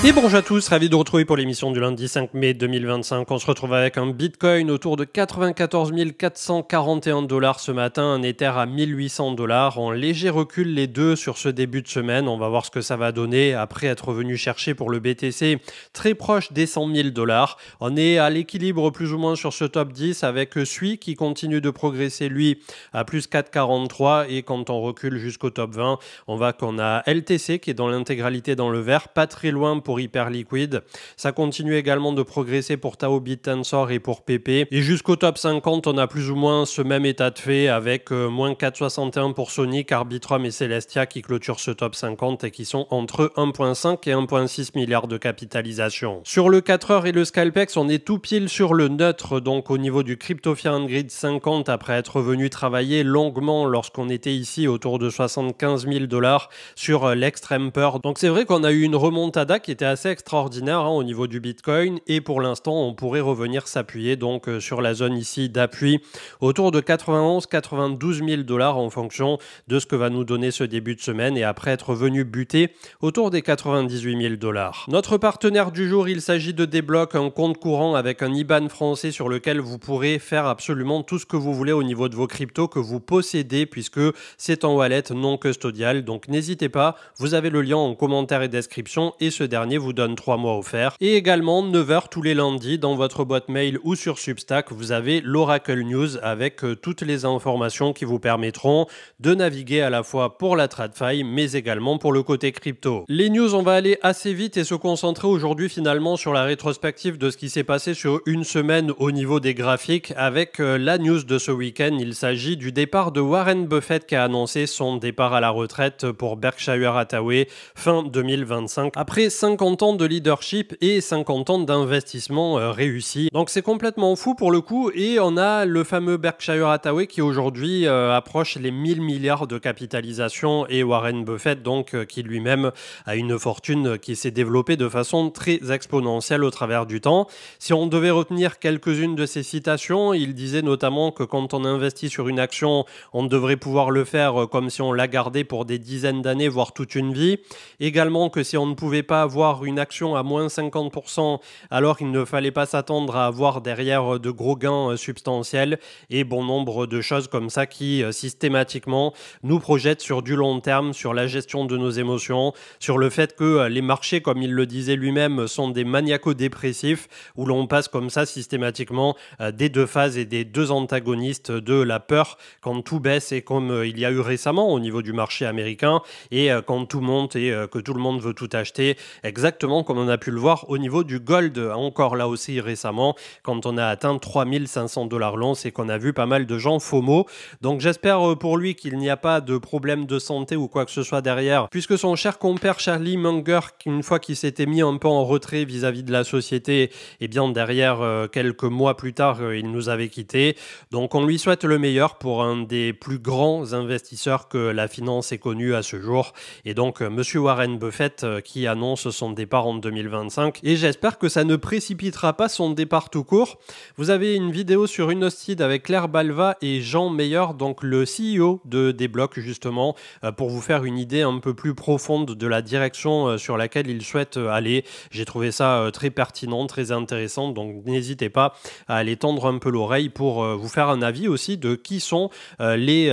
Et bonjour à tous, ravi de vous retrouver pour l'émission du lundi 5 mai 2025. On se retrouve avec un Bitcoin autour de 94 441 $ ce matin, un Ether à 1800 $, en léger recul les deux sur ce début de semaine. On va voir ce que ça va donner après être venu chercher pour le BTC très proche des 100 000 $. On est à l'équilibre plus ou moins sur ce top 10 avec SUI qui continue de progresser lui à plus 4,43 et quand on recule jusqu'au top 20, on voit qu'on a LTC qui est dans l'intégralité dans le vert, pas très loin pour Hyperliquid. Ça continue également de progresser pour Tao Bitensor et pour PP. Et jusqu'au top 50, on a plus ou moins ce même état de fait avec moins 4,61 pour Sonic, Arbitrum et Celestia qui clôturent ce top 50 et qui sont entre 1,5 et 1,6 milliards de capitalisation. Sur le 4 heures et le Scalpex, on est tout pile sur le neutre, donc au niveau du Crypto Fear and Greed 50 après être venu travailler longuement lorsqu'on était ici autour de 75 000 $ sur l'extrême peur. Donc c'est vrai qu'on a eu une remontada qui était assez extraordinaire au niveau du Bitcoin et pour l'instant on pourrait revenir s'appuyer donc sur la zone ici d'appui autour de 91-92 000 $ en fonction de ce que va nous donner ce début de semaine et après être venu buter autour des 98 000 $. Notre partenaire du jour, il s'agit de Débloc, un compte courant avec un IBAN français sur lequel vous pourrez faire absolument tout ce que vous voulez au niveau de vos cryptos que vous possédez puisque c'est en wallet non custodial. Donc n'hésitez pas, vous avez le lien en commentaire et description et ce dernier vous donne 3 mois offerts. Et également 9h tous les lundis dans votre boîte mail ou sur Substack, vous avez l'Oracle News avec toutes les informations qui vous permettront de naviguer à la fois pour la TradFi mais également pour le côté crypto. Les news, on va aller assez vite et se concentrer aujourd'hui finalement sur la rétrospective de ce qui s'est passé sur une semaine au niveau des graphiques avec la news de ce week-end. Il s'agit du départ de Warren Buffett qui a annoncé son départ à la retraite pour Berkshire Hathaway fin 2025 après 50 ans de leadership et 50 ans d'investissement réussi. Donc c'est complètement fou pour le coup et on a le fameux Berkshire Hathaway qui aujourd'hui approche les 1000 milliards de capitalisation et Warren Buffett donc qui lui-même a une fortune qui s'est développée de façon très exponentielle au travers du temps. Si on devait retenir quelques-unes de ses citations, il disait notamment que quand on investit sur une action, on devrait pouvoir le faire comme si on la gardait pour des dizaines d'années, voire toute une vie. Également que si on ne pouvait pas avoir une action à moins 50%, alors il ne fallait pas s'attendre à avoir derrière de gros gains substantiels et bon nombre de choses comme ça qui systématiquement nous projettent sur du long terme, sur la gestion de nos émotions, sur le fait que les marchés, comme il le disait lui-même, sont des maniaco-dépressifs où l'on passe comme ça systématiquement des deux phases et des deux antagonistes de la peur quand tout baisse et comme il y a eu récemment au niveau du marché américain et quand tout monte et que tout le monde veut tout acheter, exactement comme on a pu le voir au niveau du gold, encore là aussi récemment, quand on a atteint 3500 $ l'once et qu'on a vu pas mal de gens FOMO. Donc j'espère pour lui qu'il n'y a pas de problème de santé ou quoi que ce soit derrière, puisque son cher compère Charlie Munger, une fois qu'il s'était mis un peu en retrait vis-à-vis de la société, et bien derrière quelques mois plus tard, il nous avait quittés. Donc on lui souhaite le meilleur pour un des plus grands investisseurs que la finance ait connu à ce jour. Et donc monsieur Warren Buffett qui annonce son départ en 2025 et j'espère que ça ne précipitera pas son départ tout court. Vous avez une vidéo sur Unhosted avec Claire Balva et Jean Meyer, donc le CEO de Débloc justement, pour vous faire une idée un peu plus profonde de la direction sur laquelle il souhaite aller. J'ai trouvé ça très pertinent, très intéressant, donc n'hésitez pas à aller tendre un peu l'oreille pour vous faire un avis aussi de qui sont les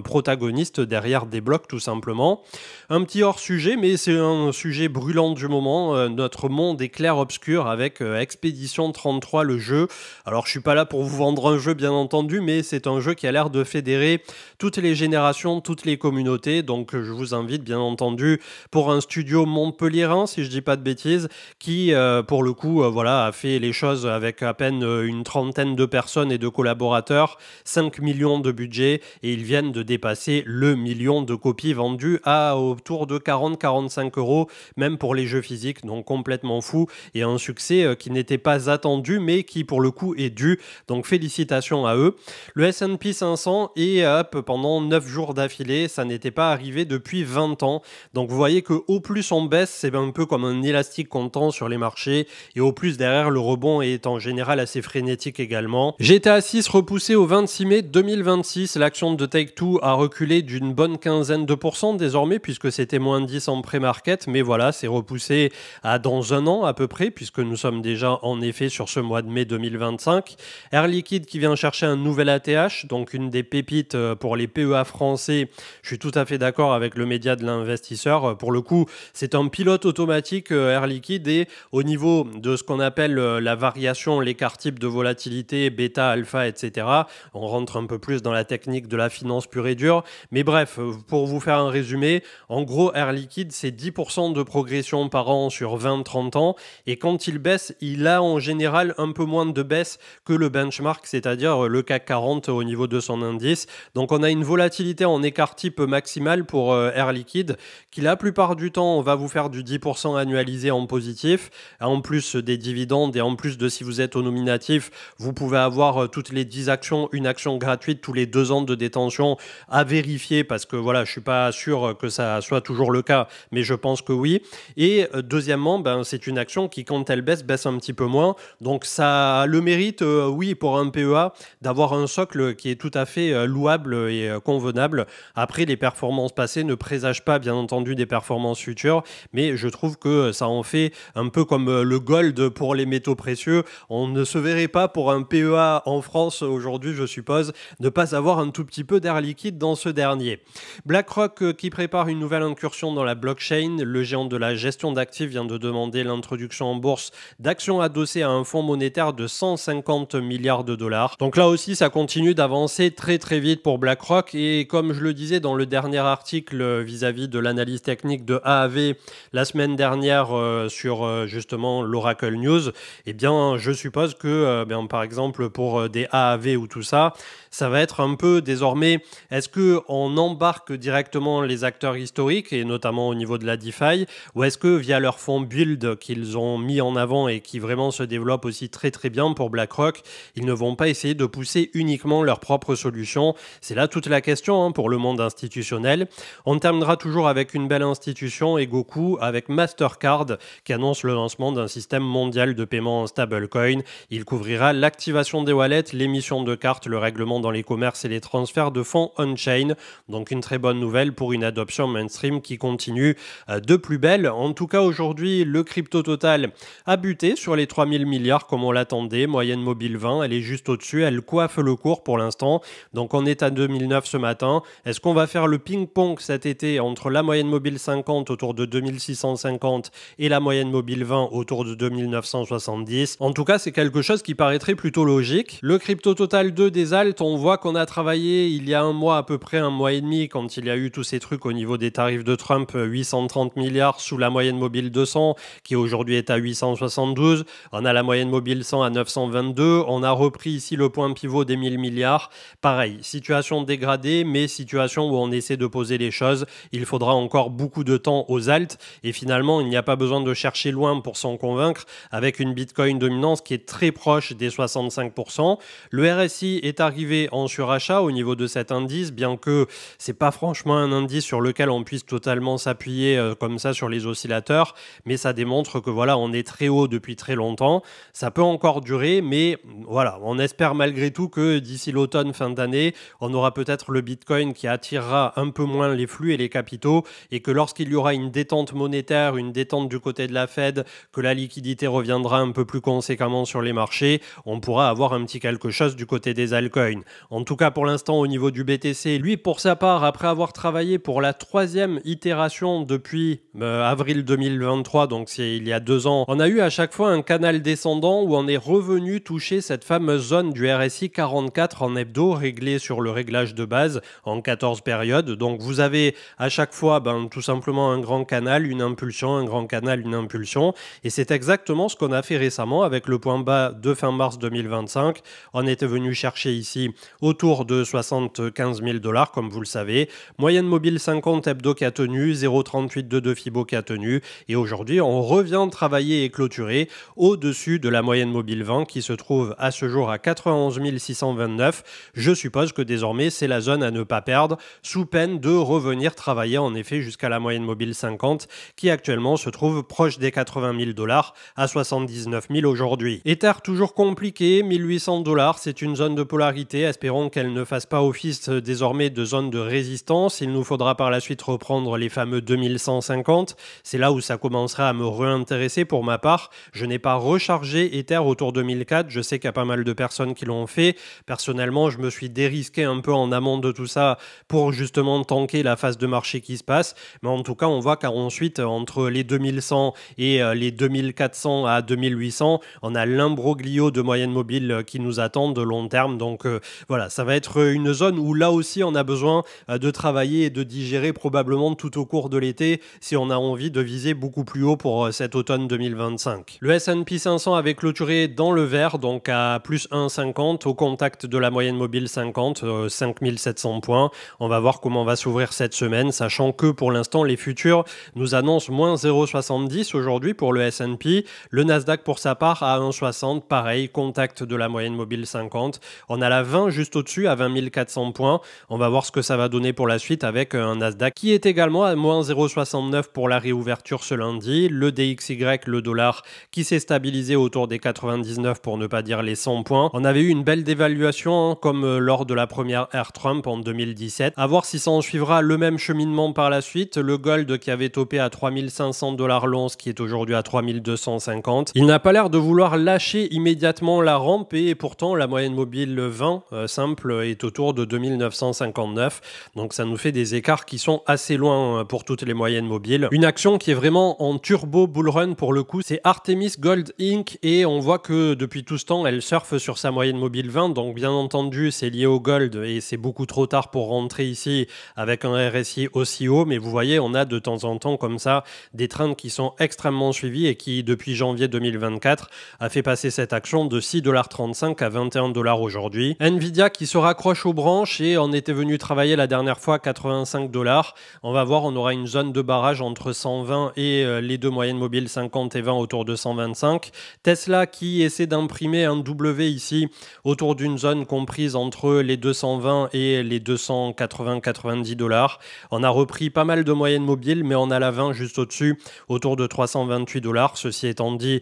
protagonistes derrière Débloc tout simplement. Un petit hors-sujet, mais c'est un sujet brûlant du moment. Notre monde est clair-obscur avec Expédition 33, le jeu. Alors, je suis pas là pour vous vendre un jeu, bien entendu, mais c'est un jeu qui a l'air de fédérer toutes les générations, toutes les communautés. Donc, je vous invite, bien entendu, pour un studio montpelliérain, si je dis pas de bêtises, qui, pour le coup, a fait les choses avec à peine une trentaine de personnes et de collaborateurs, 5 millions de budget, et ils viennent de dépasser le million de copies vendues à autour de 40-45 €, même pour les jeux physiques, donc complètement fou, et un succès qui n'était pas attendu, mais qui pour le coup est dû, donc félicitations à eux. Le S&P 500 est up pendant 9 jours d'affilée, ça n'était pas arrivé depuis 20 ans, donc vous voyez que au plus on baisse, c'est un peu comme un élastique qu'on tend sur les marchés, et au plus derrière le rebond est en général assez frénétique également. GTA 6 repoussé au 26 mai 2026, l'action de Take-Two a reculé d'une bonne quinzaine de pourcents désormais, puisque c'était moins 10 en pré-market, mais voilà, c'est repoussé repousser à dans un an à peu près, puisque nous sommes déjà en effet sur ce mois de mai 2025. Air Liquide qui vient chercher un nouvel ATH, donc une des pépites pour les PEA français. Je suis tout à fait d'accord avec le média de l'investisseur. Pour le coup, c'est un pilote automatique Air Liquide, et au niveau de ce qu'on appelle la variation, l'écart type de volatilité, bêta, alpha, etc., on rentre un peu plus dans la technique de la finance pure et dure. Mais bref, pour vous faire un résumé, en gros, Air Liquide, c'est 10% de progression par an sur 20-30 ans. Et quand il baisse, il a en général un peu moins de baisse que le benchmark, c'est-à-dire le CAC 40 au niveau de son indice. Donc on a une volatilité en écart type maximal pour Air Liquide, qui la plupart du temps, on va vous faire du 10% annualisé en positif, en plus des dividendes et en plus de si vous êtes au nominatif, vous pouvez avoir toutes les 10 actions, une action gratuite tous les 2 ans de détention à vérifier, parce que voilà, je suis pas sûr que ça soit toujours le cas, mais je pense que oui. Et deuxièmement, c'est une action qui, quand elle baisse un petit peu moins. Donc ça a le mérite, oui, pour un PEA, d'avoir un socle qui est tout à fait louable et convenable. Après, les performances passées ne présagent pas, bien entendu, des performances futures, mais je trouve que ça en fait un peu comme le gold pour les métaux précieux. On ne se verrait pas pour un PEA en France aujourd'hui, je suppose, ne pas avoir un tout petit peu d'air liquide dans ce dernier. BlackRock qui prépare une nouvelle incursion dans la blockchain. Le géant de la gestion d'actifs vient de demander l'introduction en bourse d'actions adossées à un fonds monétaire de 150 milliards de dollars. Donc là aussi, ça continue d'avancer très très vite pour BlackRock, et comme je le disais dans le dernier article vis-à-vis de l'analyse technique de AAV la semaine dernière sur justement l'Oracle News, eh bien je suppose que par exemple pour des AAV ou tout ça, ça va être un peu désormais, est-ce qu'on embarque directement les acteurs historiques, et notamment au niveau de la DeFi, ou est-ce que via leur fonds Build qu'ils ont mis en avant et qui vraiment se développe aussi très très bien pour BlackRock, ils ne vont pas essayer de pousser uniquement leurs propres solutions? C'est là toute la question pour le monde institutionnel. On terminera toujours avec une belle institution, et Goku, avec Mastercard qui annonce le lancement d'un système mondial de paiement en stablecoin. Il couvrira l'activation des wallets, l'émission de cartes, le règlement dans les commerces et les transferts de fonds on-chain. Donc une très bonne nouvelle pour une adoption mainstream qui continue de plus belle. En tout cas, aujourd'hui, le crypto total a buté sur les 3000 milliards comme on l'attendait. Moyenne mobile 20, elle est juste au-dessus. Elle coiffe le cours pour l'instant. Donc on est à 2009 ce matin. Est-ce qu'on va faire le ping-pong cet été entre la moyenne mobile 50 autour de 2650 et la moyenne mobile 20 autour de 2970? En tout cas, c'est quelque chose qui paraîtrait plutôt logique. Le crypto total 2 des alts, on voit qu'on a travaillé il y a un mois à peu près, un mois et demi, quand il y a eu tous ces trucs au niveau des tarifs de Trump, 830 milliards sous la moyenne mobile 200 qui aujourd'hui est à 872. On a la moyenne mobile 100 à 922. On a repris ici le point pivot des 1000 milliards. Pareil, situation dégradée, mais situation où on essaie de poser les choses. Il faudra encore beaucoup de temps aux alts, et finalement, il n'y a pas besoin de chercher loin pour s'en convaincre, avec une Bitcoin dominance qui est très proche des 65%. Le RSI est arrivé en surachat au niveau de cet indice, bien que c'est pas franchement un indice sur lequel on puisse totalement s'appuyer comme ça sur les oscillateurs, mais ça démontre que voilà, on est très haut depuis très longtemps. Ça peut encore durer, mais voilà, on espère malgré tout que d'ici l'automne, fin d'année, on aura peut-être le Bitcoin qui attirera un peu moins les flux et les capitaux, et que lorsqu'il y aura une détente monétaire, une détente du côté de la Fed, que la liquidité reviendra un peu plus conséquemment sur les marchés, on pourra avoir un petit quelque chose du côté des altcoins. En tout cas, pour l'instant, au niveau du BTC, lui, pour sa part, après avoir travaillé pour la 3e itération depuis avril 2023, donc c'est il y a 2 ans, on a eu à chaque fois un canal descendant où on est revenu toucher cette fameuse zone du RSI 44 en hebdo, réglée sur le réglage de base en 14 périodes. Donc vous avez à chaque fois tout simplement un grand canal, une impulsion, un grand canal, une impulsion, et c'est exactement ce qu'on a fait récemment avec le point bas de fin mars 2025. On était venu chercher ici autour de 75 000 $, comme vous le savez. Moyenne mobile 50 hebdo qui a tenu, 0,3822 Fibo qui a tenu, et aujourd'hui on revient travailler et clôturer au-dessus de la moyenne mobile 20 qui se trouve à ce jour à 91 629. Je suppose que désormais c'est la zone à ne pas perdre, sous peine de revenir travailler en effet jusqu'à la moyenne mobile 50 qui actuellement se trouve proche des 80 000 $, à 79 000 aujourd'hui. Ether toujours compliqué, 1800 $, c'est une zone de polarité, espérons qu'elle ne fasse pas office désormais de zone de résistance. Il nous faudra par la suite reprendre les fameux 2150, c'est là où où ça commencerait à me réintéresser pour ma part. Je n'ai pas rechargé Ether autour de 1004. Je sais qu'il y a pas mal de personnes qui l'ont fait. Personnellement, je me suis dérisqué un peu en amont de tout ça pour justement tanker la phase de marché qui se passe. Mais en tout cas, on voit qu'ensuite, entre les 2100 et les 2400 à 2800, on a l'imbroglio de moyenne mobile qui nous attend de long terme. Donc voilà, ça va être une zone où là aussi on a besoin de travailler et de digérer probablement tout au cours de l'été si on a envie de viser beaucoup plus haut pour cet automne 2025. Le S&P 500 avait clôturé dans le vert, donc à plus 1,50 au contact de la moyenne mobile 50, 5700 points. On va voir comment va s'ouvrir cette semaine, sachant que pour l'instant les futurs nous annoncent moins 0,70 aujourd'hui pour le S&P. Le Nasdaq pour sa part à 1,60, pareil, contact de la moyenne mobile 50. On a la 20 juste au-dessus à 20 400 points. On va voir ce que ça va donner pour la suite avec un Nasdaq qui est également à moins 0,69 pour la réouverture ce lundi. Le DXY, le dollar, qui s'est stabilisé autour des 99 pour ne pas dire les 100 points. On avait eu une belle dévaluation comme lors de la première ère Trump en 2017. À voir si ça en suivra le même cheminement par la suite. Le gold qui avait topé à 3500 $ l'once qui est aujourd'hui à 3250. Il n'a pas l'air de vouloir lâcher immédiatement la rampe et pourtant la moyenne mobile 20 simple est autour de 2959. Donc ça nous fait des écarts qui sont assez loin pour toutes les moyennes mobiles. Une action qui est vraiment en turbo bull run pour le coup, c'est Artemis Gold Inc. Et on voit que depuis tout ce temps, elle surfe sur sa moyenne mobile 20. Donc bien entendu, c'est lié au gold et c'est beaucoup trop tard pour rentrer ici avec un RSI aussi haut. Mais vous voyez, on a de temps en temps comme ça des trends qui sont extrêmement suivis et qui, depuis janvier 2024, a fait passer cette action de 6,35 $ à 21 $ aujourd'hui. Nvidia qui se raccroche aux branches et on était venu travailler la dernière fois 85 $. On va voir, on aura une zone de barrage entre 120 et les deux moyennes mobiles 50 et 20 autour de 125. Tesla qui essaie d'imprimer un W ici autour d'une zone comprise entre les 220 et les 280-90 $. On a repris pas mal de moyennes mobiles, mais on a la 20 juste au-dessus, autour de 328 $. Ceci étant dit,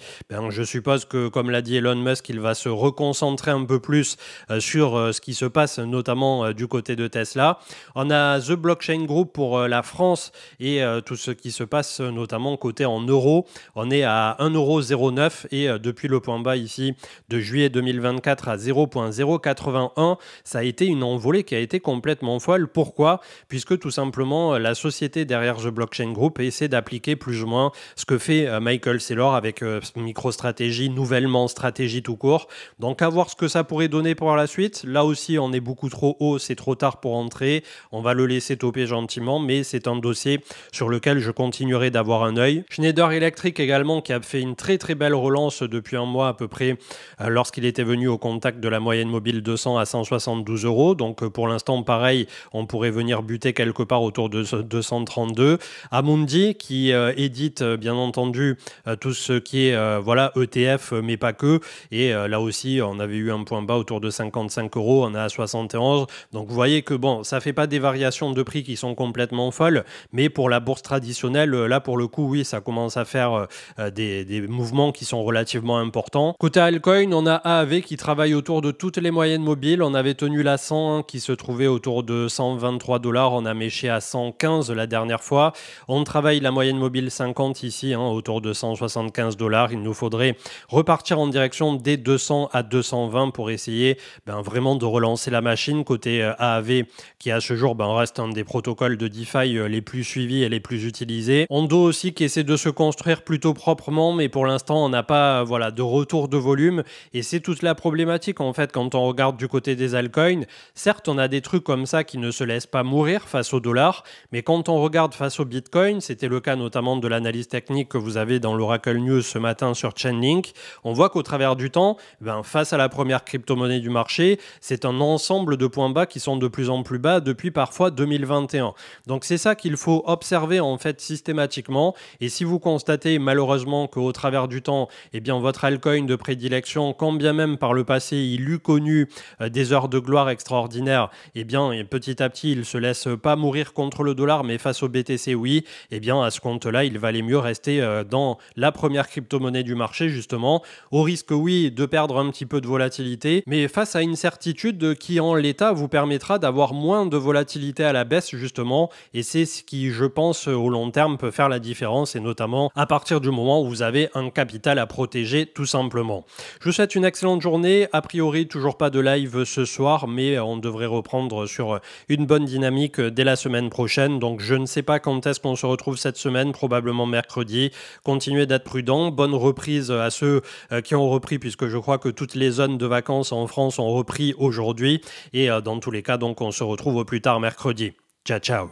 je suppose que, comme l'a dit Elon Musk, il va se reconcentrer un peu plus sur ce qui se passe, notamment du côté de Tesla. On a The Blockchain Group pour la France et tout ce qui se passe, notamment côté en euros. On est à 1,09 € et depuis le point bas ici de juillet 2024 à 0,081, ça a été une envolée qui a été complètement folle. Pourquoi ? Puisque tout simplement la société derrière The Blockchain Group essaie d'appliquer plus ou moins ce que fait Michael Saylor avec MicroStrategy, nouvellement stratégie tout court. Donc à voir ce que ça pourrait donner pour la suite. Là aussi, on est beaucoup trop haut, c'est trop tard pour entrer. On va le laisser toper gentiment, mais c'est un dossier sur lequel je continuerai d'avoir un œil. Schneider Electric également, qui a fait une très très belle relance depuis un mois à peu près, lorsqu'il était venu au contact de la moyenne mobile 200 à 172 €. Donc pour l'instant, pareil, on pourrait venir buter quelque part autour de 232. Amundi, qui édite bien entendu tout ce qui est ETF, mais pas que. Et là aussi, on avait eu un point bas autour de 55 €, on est à 71. Donc vous voyez que bon, ça fait pas des variations de prix qui sont complètement folles, mais pour la bourse traditionnelle, là pour le coup, oui, ça commence à faire des mouvements qui sont relativement importants. Côté altcoin, on a AAV qui travaille autour de toutes les moyennes mobiles. On avait tenu la 100 qui se trouvait autour de 123 $. On a méché à 115 la dernière fois. On travaille la moyenne mobile 50 ici, autour de 175 $. Il nous faudrait repartir en direction des 200 à 220 pour essayer vraiment de relancer la machine. Côté AAV, qui à ce jour reste un des protocoles de DeFi les plus suivis et les plus utilisés. Ondo aussi qui essaie de se construire plutôt proprement, mais pour l'instant on n'a pas de retour de volume et c'est toute la problématique en fait quand on regarde du côté des altcoins. Certes, on a des trucs comme ça qui ne se laissent pas mourir face au dollar, mais quand on regarde face au Bitcoin, c'était le cas notamment de l'analyse technique que vous avez dans l'Oracle News ce matin sur Chainlink, on voit qu'au travers du temps, face à la première crypto-monnaie du marché, c'est un ensemble de points bas qui sont de plus en plus bas depuis parfois 2021. Donc c'est ça qu'il faut observer en fait systématiquement, et si vous constatez malheureusement qu'au travers du temps, votre altcoin de prédilection, quand bien même par le passé il eut connu des heures de gloire extraordinaires, petit à petit il se laisse pas mourir contre le dollar, mais face au BTC oui, à ce compte-là il valait mieux rester dans la première crypto-monnaie du marché justement, au risque oui de perdre un petit peu de volatilité, mais face à une certitude qui en l'état vous permettra d'avoir moins de volatilité à la baisse justement, et c'est ce qui je pense au long terme peut faire la différence différence, et notamment à partir du moment où vous avez un capital à protéger tout simplement. Je vous souhaite une excellente journée. A priori, toujours pas de live ce soir, mais on devrait reprendre sur une bonne dynamique dès la semaine prochaine. Donc je ne sais pas quand est-ce qu'on se retrouve cette semaine, probablement mercredi. Continuez d'être prudents. Bonne reprise à ceux qui ont repris, puisque je crois que toutes les zones de vacances en France ont repris aujourd'hui. Et dans tous les cas, donc on se retrouve au plus tard mercredi. Ciao, ciao.